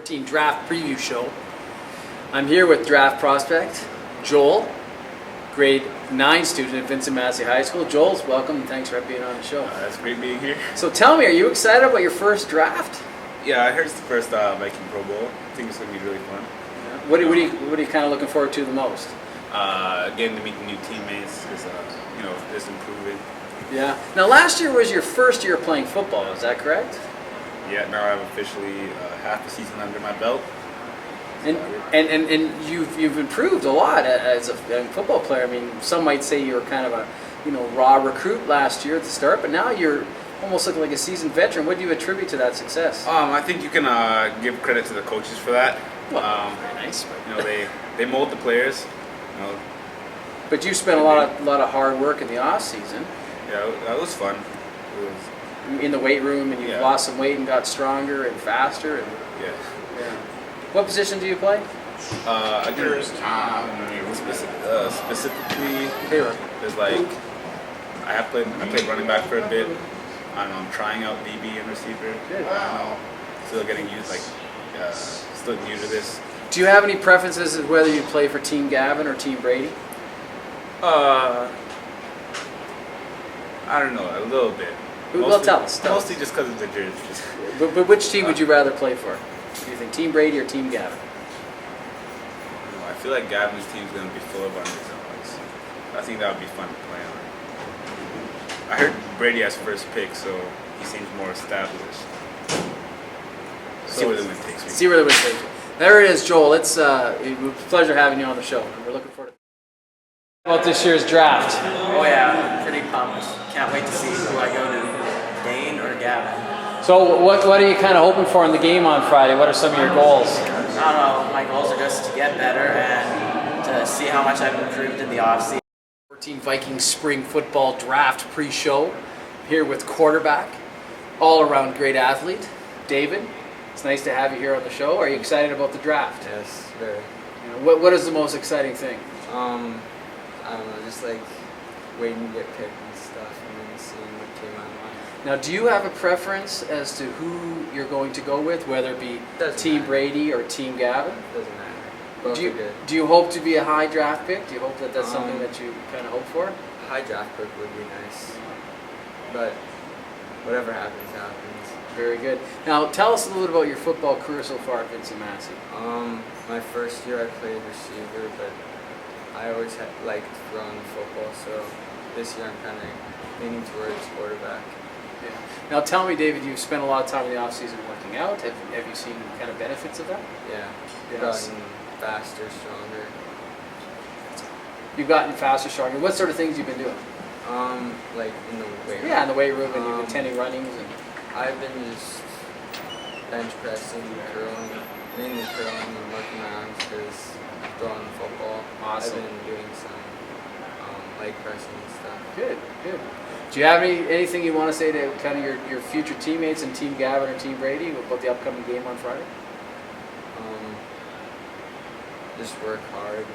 2014 draft preview show. I'm here with draft prospect Joel, grade 9 student at Vincent Massey High School. Joel, welcome and thanks for being on the show. It's great being here. So tell me, are you excited about your first draft? Yeah, I heard it's the first Viking Pro Bowl. I think it's going to be really fun. Yeah. What are you kind of looking forward to the most? Getting to meet the new teammates, just just improving. Yeah. Now last year was your first year playing football, is that correct? Yeah, now I have officially half a season under my belt. And you've improved a lot as a football player. I mean, some might say you were kind of a raw recruit last year at the start, but now you're almost looking like a seasoned veteran. What do you attribute to that success? I think you can give credit to the coaches for that. Very nice. They mold the players. But you spent a lot of hard work in the off season. Yeah, that was fun. In the weight room, and you lost some weight and got stronger and faster. And yeah. What position do you play? Specifically, there's I played running back for a bit. I'm trying out DB and receiver. Good. Still getting used, still new to this. Do you have any preferences as whether you play for Team Gavin or Team Brady? I don't know, a little bit. Well, tell us. Mostly just because of the jerseys. But which team would you rather play for? Do you think Team Brady or Team Gavin? I feel like Gavin's team's going to be full of underdogs. I think that would be fun to play on. I heard Brady has first pick, so he seems more established. See where the wind takes me. See where the wind takes me. There it is, Joel. It's a pleasure having you on the show. We're looking forward to about this year's draft. Oh yeah, pretty pumped. Can't wait to see who I go to, Dane or Gavin. So what are you kind of hoping for in the game on Friday? What are some of your goals? I don't know, my goals are just to get better and to see how much I've improved in the offseason. 14 Viking spring football draft pre-show. Here with quarterback, all-around great athlete, David. It's nice to have you here on the show. Are you excited about the draft? Yes, very. What is the most exciting thing? I don't know, just waiting to get picked and stuff and then seeing what came out of mine. Now, do you have a preference as to who you're going to go with, whether it be Team matter. Brady or Team Gavin? Doesn't matter. Both are good. Do you hope to be a high draft pick? Do you hope that that's something that you kind of hope for? High draft pick would be nice, but whatever happens, happens. Very good. Now, tell us a little bit about your football career so far at Vincent Massey. My first year I played receiver, but I always liked throwing the football, so this year I'm kind of leaning towards quarterback. Yeah. Now tell me, David, you've spent a lot of time in the off-season working out. Have you seen kind of benefits of that? Yeah. Yes. Gotten faster, stronger. You've gotten faster, stronger. What sort of things you've been doing? Like in the weight room. Yeah, in the weight room, and you've been attending runnings. And I've been just bench pressing, curling, mainly curling and working my arms because throwing the football. Awesome. I've been doing some leg pressing and stuff. Good, good. Do you have anything you want to say to kind of your future teammates in Team Gavin or Team Brady about the upcoming game on Friday? Just work hard and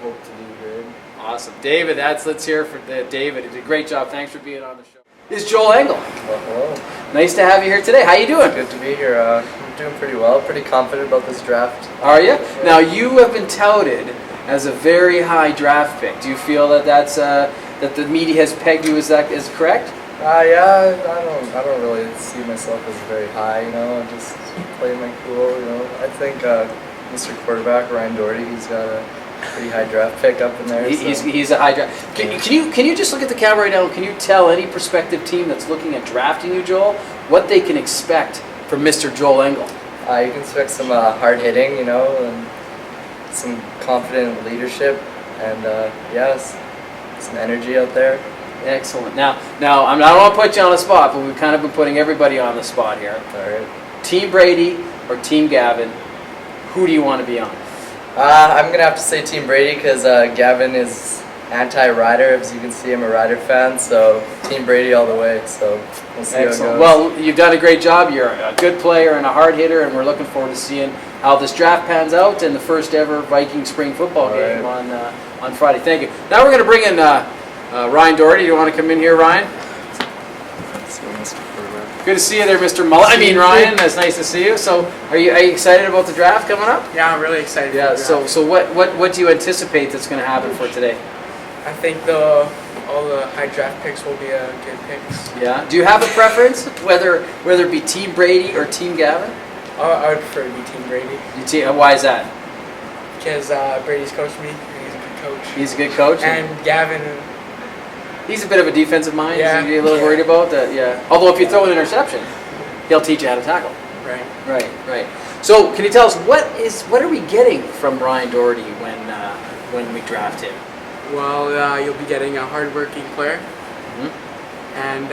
hope to do good. Awesome. David, let's hear for David. You did a great job. Thanks for being on the show. This is Joel Engel. Well, hello. Nice to have you here today. How you doing? Good to be here. I'm doing pretty well. Pretty confident about this draft. Are you? Now, you have been touted as a very high draft pick. Do you feel that that the media has pegged you as correct? Yeah. I don't really see myself as very high. I'm just playing my cool. I think Mr. Quarterback Ryan Doherty, he's got a pretty high draft pick up in there. He's a high draft. Can you just look at the camera right now? Can you tell any prospective team that's looking at drafting you, Joel, what they can expect from Mr. Joel Engel? You can expect some hard hitting, and some confident leadership, and some energy out there. Excellent. Now I don't want to put you on the spot, but we've kind of been putting everybody on the spot here. All right. Team Brady or Team Gavin? Who do you want to be on? I'm going to have to say Team Brady because Gavin is anti-Rider. As you can see, I'm a Rider fan, so Team Brady all the way. So we'll see how it goes. Well, you've done a great job. You're a good player and a hard hitter, and we're looking forward to seeing how this draft pans out and the first ever Viking spring football game on Friday. Thank you. Now we're going to bring in Ryan Doherty. Do you want to come in here, Ryan? Let's see, Mr. Good to see you there, Mr. Mullen. I mean, Ryan. It's nice to see you. So, are you excited about the draft coming up? Yeah, I'm really excited. Yeah. For the draft. So what do you anticipate that's going to happen for today? I think all the high draft picks will be good picks. Yeah. Do you have a preference, whether it be Team Brady or Team Gavin? I would prefer to be Team Brady Why is that? because Brady's coached me and he's a good coach. He's a good coach. And Gavin, He's a bit of a defensive mind. Yeah. Is he a little worried about that? Yeah. Although if you throw an interception, he'll teach you how to tackle. right? Right. So can you tell us what are we getting from Ryan Doherty when we draft him? Well, you'll be getting a hardworking player Mhm. and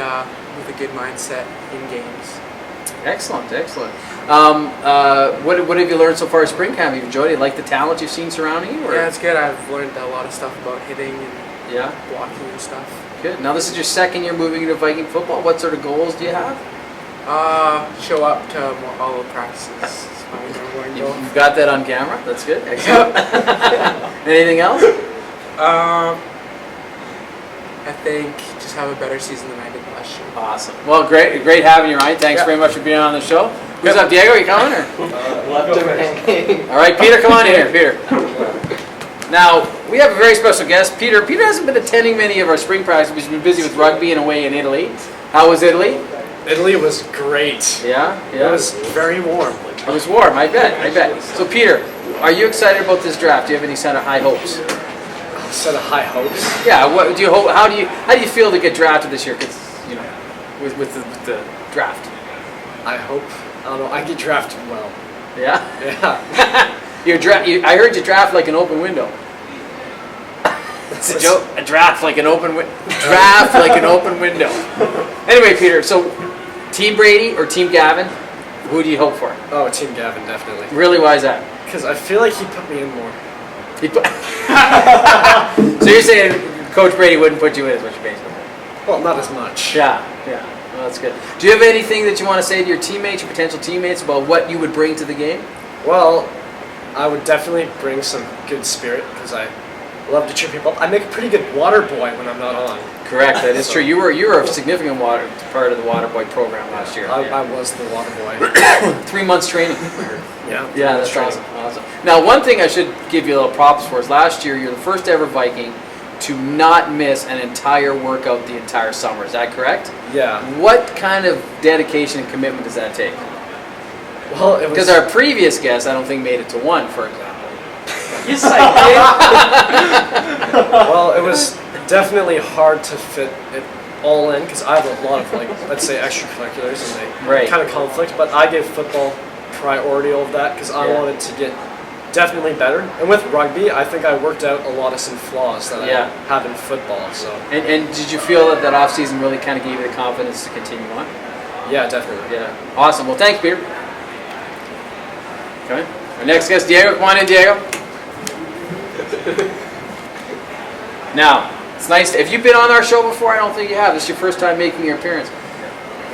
with a good mindset in games. Excellent. What have you learned so far at spring camp? Have you enjoyed it? You like the talent you've seen surrounding you? Or? Yeah, it's good. I've learned a lot of stuff about hitting and Yeah. blocking and stuff. Good. Now this is your second year moving into Viking football. What sort of goals do you have? Show up to all the practices. That's my number one goal. You've got that on camera. That's good. Excellent. Anything else? I think just have a better season than I did last year. Awesome. Well, great having you, Ryan. Thanks very much for being on the show. Who's up, Diego? You coming or? All right, Peter, come on in here, Peter. Now we have a very special guest, Peter. Peter hasn't been attending many of our spring practices. He's been busy with rugby and away in Italy. How was Italy? Italy was great. Yeah. It was very warm. It was warm. I bet. So, Peter, are you excited about this draft? Do you have any kind of high hopes? A set of high hopes. Yeah. What do you hope? How do you feel to get drafted this year? Because with the draft. I hope. I don't know. I get drafted well. Yeah. Yeah. I heard you draft like an open window. It's a joke. A draft like an open window. Draft like an open window. Anyway, Peter. So, Team Brady or Team Gavin? Who do you hope for? Oh, Team Gavin, definitely. Really? Why is that? Because I feel like he put me in more. So you're saying Coach Brady wouldn't put you in as much baseball? Well, not as much. Yeah. Well, that's good. Do you have anything that you want to say to your teammates, your potential teammates, about what you would bring to the game? Well, I would definitely bring some good spirit because I love to cheer people up. I make a pretty good water boy when I'm not on. Correct. That is true. You were a significant part of the water boy program last year. I was the water boy. 3 months training. Yeah. Yeah, that's awesome. Now, one thing I should give you a little props for is last year you're the first ever Viking to not miss an entire workout the entire summer. Is that correct? Yeah. What kind of dedication and commitment does that take? Well, it was Because our previous guest, I don't think, made it to one, for example. Yes, I did. Well, it was definitely hard to fit it all in because I have a lot of let's say extracurriculars and they kind of conflict. But I gave football priority over that because I wanted to get definitely better. And with rugby, I think I worked out a lot of some flaws that I have in football. So. And did you feel that off season really kind of gave you the confidence to continue on? Yeah, definitely. Yeah. Awesome. Well, thanks, Peter. Okay. Our next guest, Diego. Come on in, Diego. Now, it's nice. If you've been on our show before, I don't think you have. This is your first time making your appearance.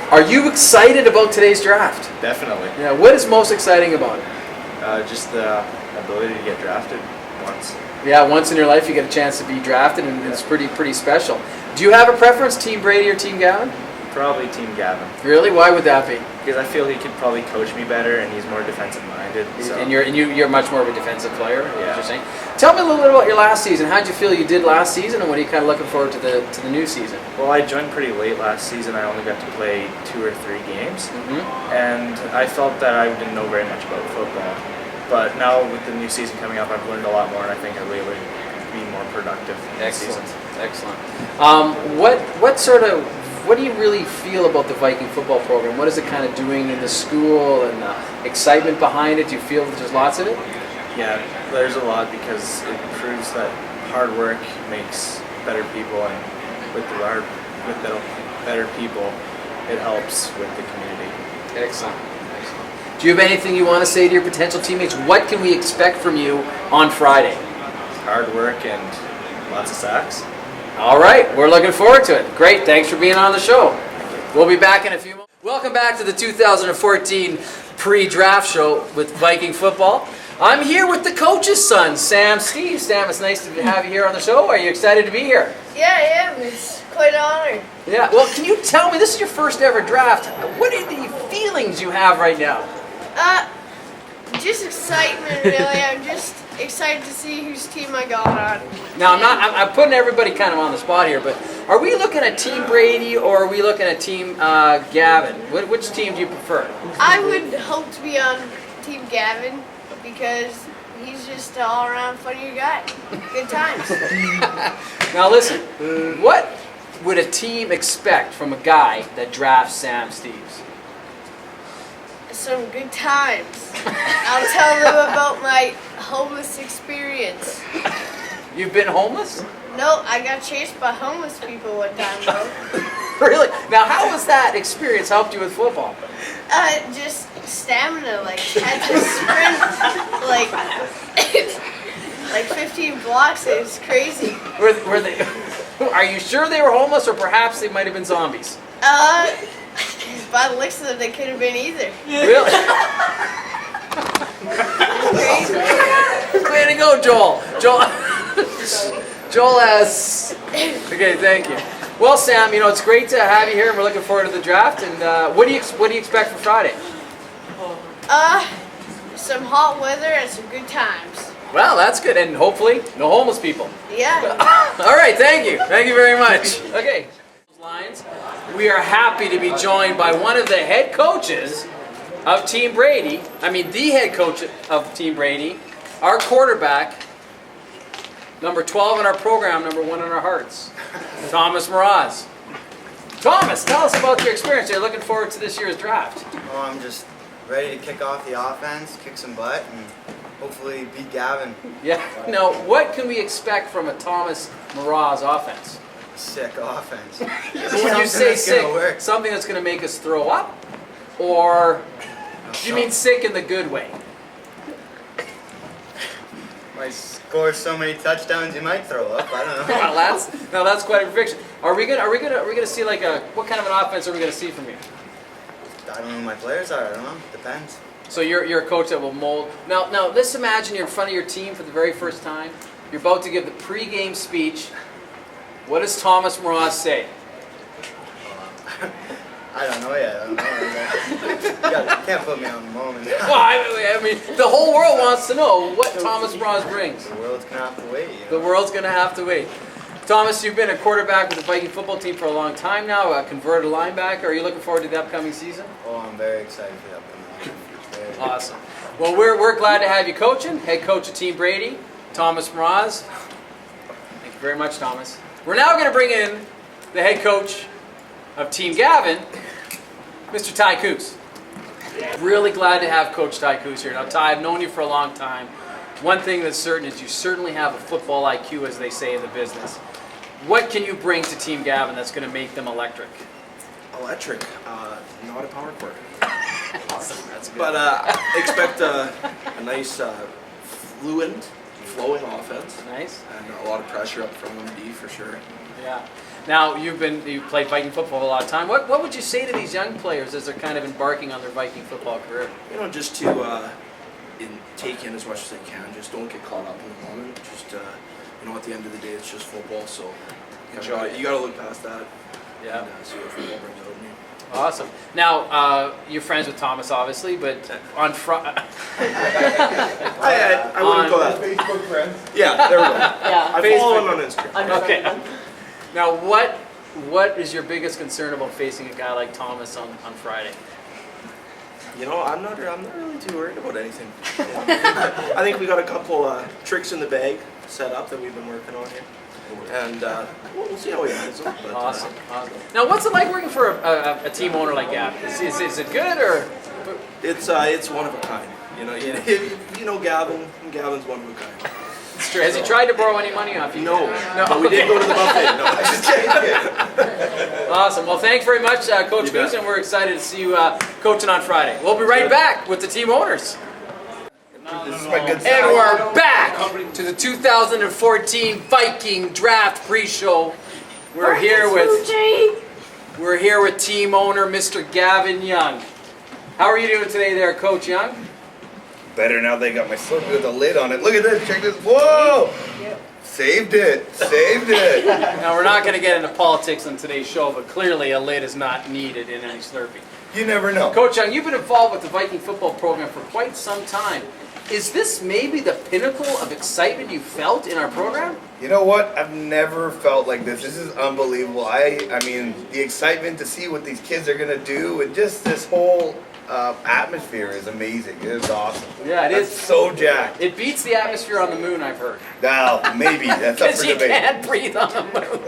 Are you excited about today's draft? Definitely. Yeah. What is most exciting about it? Just the ability to get drafted once. Yeah, once in your life you get a chance to be drafted, and it's pretty special. Do you have a preference, Team Brady or Team Gavin? Probably Team Gavin. Really? Why would that be? Because I feel he could probably coach me better, and he's more defensive minded. So. And you're much more of a defensive player. Yeah. You're saying. Tell me a little bit about your last season. How did you feel you did last season, and what are you kind of looking forward to the new season? Well, I joined pretty late last season. I only got to play 2 or 3 games, and I felt that I didn't know very much about football. But now with the new season coming up, I've learned a lot more, and I think I'll be able to be more productive this season. Excellent. What do you really feel about the Viking football program? What is it kind of doing in the school, and the excitement behind it? Do you feel that there's lots of it? Yeah, there's a lot because it proves that hard work makes better people, and with the better people, it helps with the community. Excellent. Do you have anything you want to say to your potential teammates? What can we expect from you on Friday? Hard work and lots of sacks. All right, we're looking forward to it. Great, thanks for being on the show. We'll be back in a few moments. Welcome back to the 2014 pre-draft show with Viking football. I'm here with the coach's son, Sam Steve. Sam, it's nice to have you here on the show. Are you excited to be here? Yeah, I am. It's quite an honor. Yeah. Well, can you tell me, this is your first ever draft. What are the feelings you have right now? Just excitement, really. I'm just excited to see whose team I got on. Now, I'm putting everybody kind of on the spot here, but are we looking at Team Brady or are we looking at Team Gavin? Which team do you prefer? I would hope to be on Team Gavin because he's just an all-around funny guy. Good times. Now, listen, what would a team expect from a guy that drafts Sam Steves? Some good times. I'll tell them about my homeless experience. You've been homeless? No, I got chased by homeless people one time, though. Really? Now, how has that experience helped you with football? Just stamina, like, had to sprint, like 15 blocks. It was crazy. Were they? Are you sure they were homeless, or perhaps they might have been zombies? By the looks of them, they could have been either. Really? Crazy. Way to go, Joel. Joel has. Okay, thank you. Well, Sam, it's great to have you here, and we're looking forward to the draft. And what do you expect for Friday? Some hot weather and some good times. Well, that's good, and hopefully no homeless people. Yeah. All right, thank you. Thank you very much. Okay. Lines. We are happy to be joined by one of the head coaches of Team Brady. I mean, the head coach of Team Brady, our quarterback, number 12 in our program, number 1 in our hearts, Thomas Mraz. Thomas, tell us about your experience. You're looking forward to this year's draft. Oh, I'm just ready to kick off the offense, kick some butt, and hopefully beat Gavin. Yeah. Now, what can we expect from a Thomas Mraz offense? Sick offense. When you say sick, something that's going to make us throw up? Or do you mean sick in the good way? Might score so many touchdowns you might throw up. I don't know. Well, that's quite a prediction. Are we gonna see like what kind of an offense are we gonna see from you? I don't know who my players are. I don't know. Depends. So you're a coach that will mold. Now let's imagine you're in front of your team for the very first time. You're about to give the pregame speech. What does Thomas Mraz say? I don't know yet. I don't know. You can't put me on the moment. Well, I mean, the whole world wants to know what Thomas Mraz brings. The world's gonna have to wait. The world's gonna have to wait. Thomas, you've been a quarterback with the Viking football team for a long time now, a converted linebacker. Are you looking forward to the upcoming season? Oh, I'm very excited for the upcoming season. Awesome. Well, we're glad to have you coaching. Head coach of Team Brady, Thomas Mraz. Thank you very much, Thomas. We're now going to bring in the head coach of Team Gavin, Mr. Ty Coos. Really glad to have Coach Ty Coos here. Now, Ty, I've known you for a long time. One thing that's certain is you certainly have a football IQ, as they say in the business. What can you bring to Team Gavin that's going to make them electric? Electric, not a power cord. Awesome, that's good. But expect a nice, fluent, flowing offense. Nice. And a lot of pressure up front on the D for sure. Yeah. Now, you've played Viking football a lot of time. What would you say to these young players as they're kind of embarking on their Viking football career? Just to take in as much as they can. Just don't get caught up in the moment. Just, at the end of the day, it's just football. So you got to look past that. Yeah. And see what football brings out of me. Awesome. Now, you're friends with Thomas, obviously, but on Friday... I wouldn't go that. Facebook friends. Yeah, there we go. Yeah. I follow him on Instagram. Okay. Now, what is your biggest concern about facing a guy like Thomas on Friday? I'm not really too worried about anything. I think we got a couple tricks in the bag set up that we've been working on here. And we'll see how he ends up. Awesome. Now, what's it like working for a team owner like Gavin? Is it good or? It's one of a kind. Gavin. Gavin's one of a kind. It's true. Has he tried to borrow any money off you? No. But we did go to the buffet. No, I just kidding. Awesome. Well, thanks very much, Coach Goose, and we're excited to see you coaching on Friday. We'll be right back with the team owners. And we're back to the 2014 Viking Draft Pre-Show. We're here with team owner Mr. Gavin Young. How are you doing today, there, Coach Young? Better now they got my Slurpee with a lid on it. Look at this. Check this. Whoa! Saved it. Saved it. Now, we're not going to get into politics on today's show, but clearly a lid is not needed in any Slurpee. You never know. Coach Young, you've been involved with the Viking football program for quite some time. Is this maybe the pinnacle of excitement you felt in our program? You know what? I've never felt like this. This is unbelievable. I mean, the excitement to see what these kids are going to do and just this whole atmosphere is amazing. It is awesome. Yeah, it is. So jacked. It beats the atmosphere on the moon, I've heard. Now, maybe. That's up Because for you debate. can't breathe on the moon.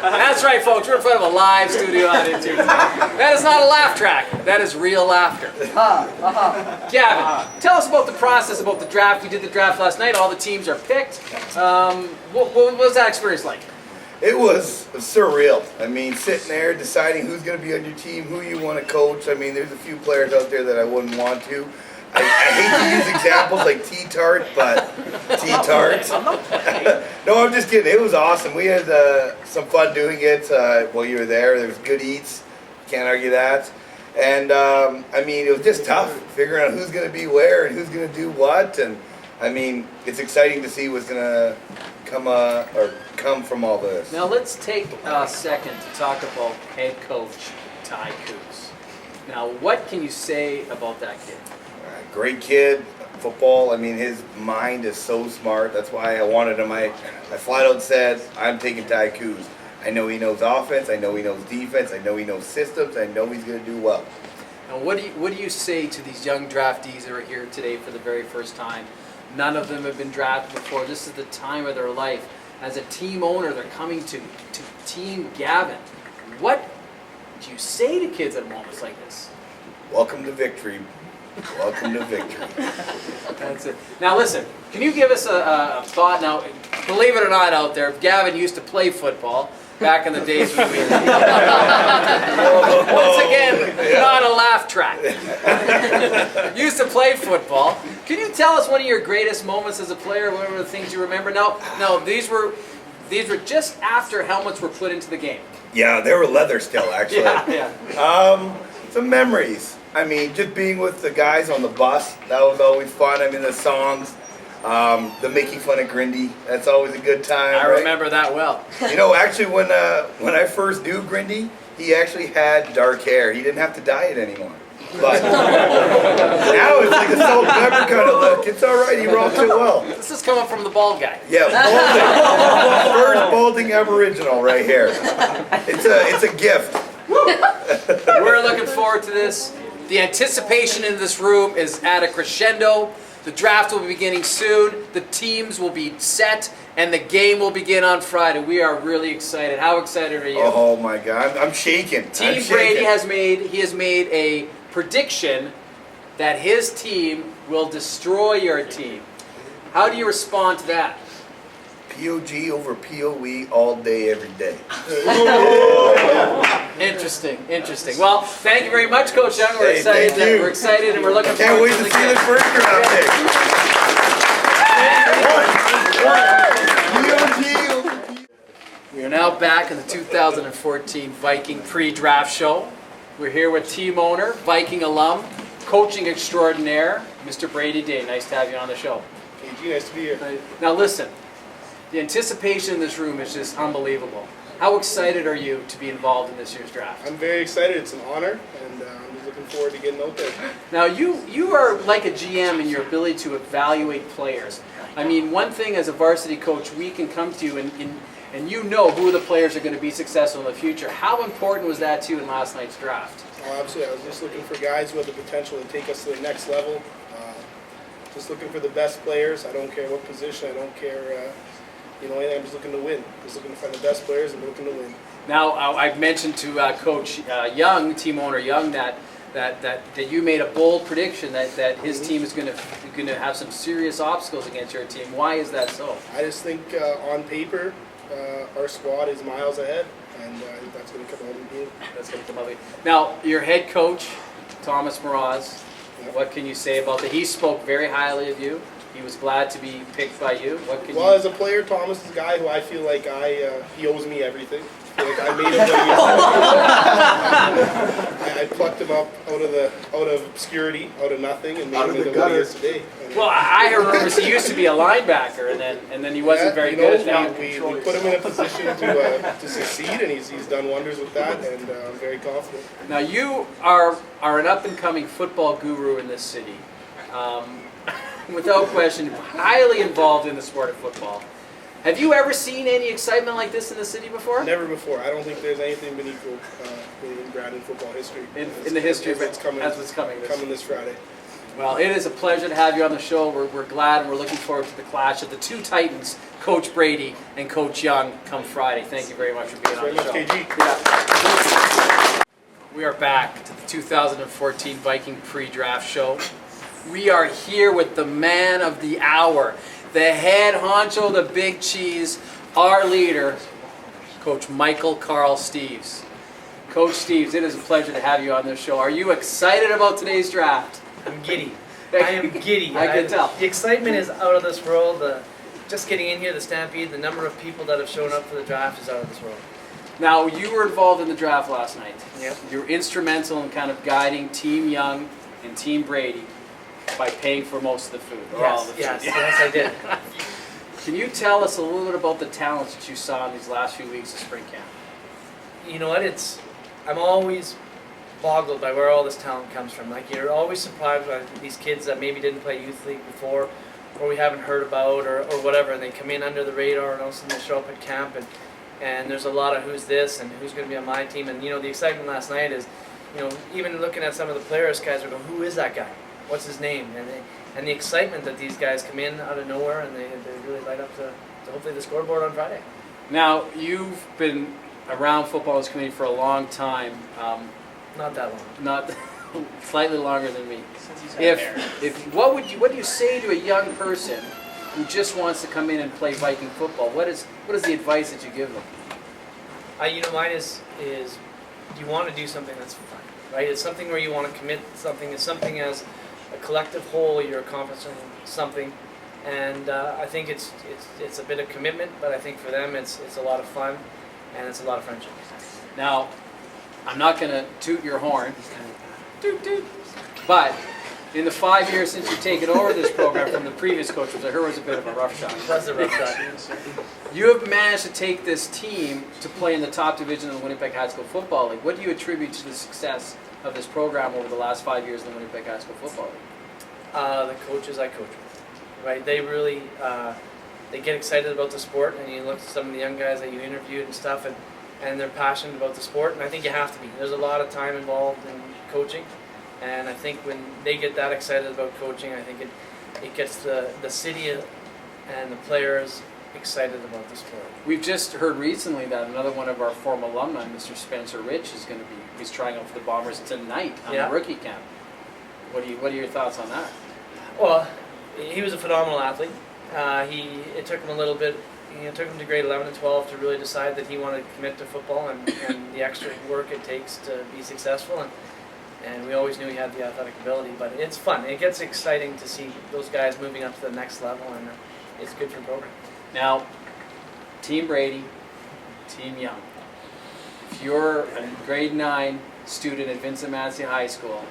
That's right, folks. We're in front of a live studio audience here. That is not a laugh track. That is real laughter. Gavin, tell us about the process, about the draft. We did the draft last night. All the teams are picked. What was that experience like? It was surreal. I mean, sitting there deciding who's going to be on your team, who you want to coach. I mean, there's a few players out there that I wouldn't want to. I hate to use examples like T-Tart, but T-Tart. No, I'm just kidding. It was awesome. We had some fun doing it while you were there. There was good eats. Can't argue that. And, I mean, it was just tough figuring out who's going to be where and who's going to do what. And, I mean, it's exciting to see what's going to come from all this. Now let's take a second to talk about head coach Ty Coos. Now, what can you say about that kid? Great kid, football. I mean, his mind is so smart. That's why I wanted him. I flat out said, I'm taking Ty Coos. I know he knows offense. I know he knows defense. I know he knows systems. I know he's going to do well. Now, what do you say to these young draftees that are here today for the very first time? None of them have been drafted before. This is the time of their life. As a team owner, they're coming to Team Gavin. What do you say to kids at moments like this? Welcome to victory. Welcome to victory. That's it. Now listen, can you give us a thought? Now, believe it or not out there, Gavin used to play football back in the days when we once again, not a laugh track. Used to play football. Can you tell us one of your greatest moments as a player? What were the things you remember? No, these were just after helmets were put into the game. Yeah, they were leather still, actually. Yeah. Some memories. I mean, just being with the guys on the bus, that was always fun. I mean, the songs, the making fun of Grindy, that's always a good time. I remember that well. You know, actually, when I first knew Grindy, he actually had dark hair. He didn't have to dye it anymore. But now it's like a salt and pepper kind of look. It's all right. He rocks it well. This is coming from the bald guy. Yeah, balding. First balding Aboriginal right here. It's a gift. We're looking forward to this. The anticipation in this room is at a crescendo. The draft will be beginning soon. The teams will be set, and the game will begin on Friday. We are really excited. How excited are you? Oh my God, I'm shaking. Team Brady has made a prediction that his team will destroy your team. How do you respond to that? POG over POE all day, every day. Interesting. Well, thank you very much, Coach Young. We're excited. We're excited, and we're looking Can't forward wait to to see this first draft pick. We are now back in the 2014 Viking pre-draft show. We're here with team owner, Viking alum, coaching extraordinaire, Mr. Brady Day. Nice to have you on the show. KG, nice to be here. Now listen, the anticipation in this room is just unbelievable. How excited are you to be involved in this year's draft? I'm very excited. It's an honor, and I'm just looking forward to getting out there. Now you are like a GM in your ability to evaluate players. I mean, one thing as a varsity coach, we can come to you and you know who the players are going to be successful in the future. How important was that to you in last night's draft? Oh, absolutely. I was just looking for guys who have the potential to take us to the next level. Just looking for the best players. I don't care what position. I don't care, anything. I'm just looking to win. Just looking to find the best players and looking to win. Now, I've mentioned to Coach Young, team owner Young, that you made a bold prediction that his team is going to have some serious obstacles against your team. Why is that so? I just think on paper, our squad is miles ahead, and I think that's going to come out in the game. That's going to come out. Now, your head coach, Thomas Mraz, what can you say about that? He spoke very highly of you. He was glad to be picked by you. Well, as a player, Thomas is a guy who I feel like he owes me everything. I feel like I made him what he is. I I plucked him up out of obscurity, out of nothing, and made him into what he is today. Well, I heard rumors he used to be a linebacker, and then he wasn't very good. Now we put him in a position to succeed, and he's done wonders with that, and I'm very confident. Now you are an up and coming football guru in this city, without question, highly involved in the sport of football. Have you ever seen any excitement like this in the city before? Never before. I don't think there's anything been equal in Brandon football history. In the history as it's coming this Friday. Well, it is a pleasure to have you on the show. We're glad and we're looking forward to the clash of the two Titans, Coach Brady and Coach Young, come Friday. Thank you very much for being on the show. KG. Yeah. We are back to the 2014 Viking pre-draft show. We are here with the man of the hour, the head honcho, the big cheese, our leader, Coach Michael Carl Steeves. Coach Steeves, it is a pleasure to have you on this show. Are you excited about today's draft? I'm giddy. I am giddy. I can tell. The excitement is out of this world. Just getting in here, the Stampede, the number of people that have shown up for the draft is out of this world. Now, you were involved in the draft last night. Yep. You were instrumental in kind of guiding Team Young and Team Brady by paying for most of the food, or all of the food. Yes, I did. Can you tell us a little bit about the talents that you saw in these last few weeks of spring camp? You know what? I'm always boggled by where all this talent comes from. Like, you're always surprised by these kids that maybe didn't play youth league before, or we haven't heard about, or whatever, and they come in under the radar, and all of a sudden they show up at camp, and there's a lot of who's this and who's going to be on my team. And the excitement last night is, even looking at some of the players, guys are going, who is that guy? What's his name? And the excitement that these guys come in out of nowhere, and they really light up to hopefully the scoreboard on Friday. Now, you've been around football in this community for a long time. Not that long. Not slightly longer than me. What do you say to a young person who just wants to come in and play Viking football? What is the advice that you give them? Mine is you want to do something that's fun, right? It's something where you want to commit something. It's something as a collective whole. You're accomplishing something, and I think it's a bit of commitment, but I think for them it's a lot of fun, and it's a lot of friendship. Now, I'm not going to toot your horn, but in the 5 years since you've taken over this program from the previous coach, which I heard was a bit of a rough shot. It was a rough shot. You have managed to take this team to play in the top division of the Winnipeg High School Football League. What do you attribute to the success of this program over the last 5 years in the Winnipeg High School Football League? The coaches I coach with, right? They really they get excited about the sport, and you look at some of the young guys that you interviewed and stuff, and they're passionate about the sport, and I think you have to be. There's a lot of time involved in coaching, and I think when they get that excited about coaching, I think it gets the city and the players excited about the sport. We've just heard recently that another one of our former alumni, Mr. Spencer Rich, he's trying out for the Bombers tonight on the rookie camp. What are your thoughts on that? Well, he was a phenomenal athlete. It took him a little bit. It took him to grade 11 and 12 to really decide that he wanted to commit to football and the extra work it takes to be successful. And we always knew he had the athletic ability, but it's fun. It gets exciting to see those guys moving up to the next level, and it's good for the program. Now, Team Brady, Team Young. If you're a grade 9 student at Vincent Massey High School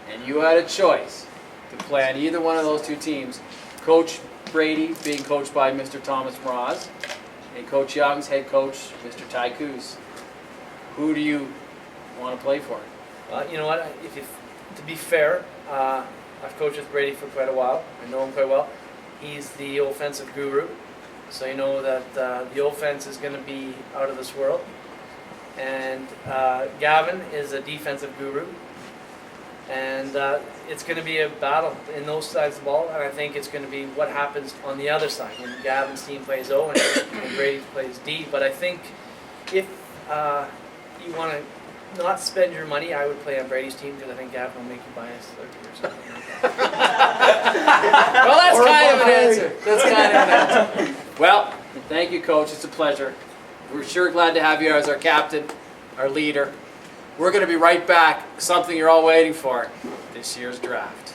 and you had a choice to play on either one of those two teams, Coach Brady being coached by Mr. Thomas Mraz and Coach Young's head coach, Mr. Ty Coos, who do you want to play for? You know what? To be fair, I've coached with Brady for quite a while. I know him quite well. He's the offensive guru, so you know that the offense is going to be out of this world. And Gavin is a defensive guru, and it's going to be a battle in those sides of the ball. And I think it's going to be what happens on the other side. And Gavin's team plays O, and Brady plays D. But I think if you want to not spend your money, I would play on Brady's team, because I think Gavin will make you buy his Slurpee or something like that. Well, that's kind of an answer. That's kind of an answer. Well, thank you, Coach. It's a pleasure. We're sure glad to have you as our captain, our leader. We're going to be right back. Something you're all waiting for, this year's draft.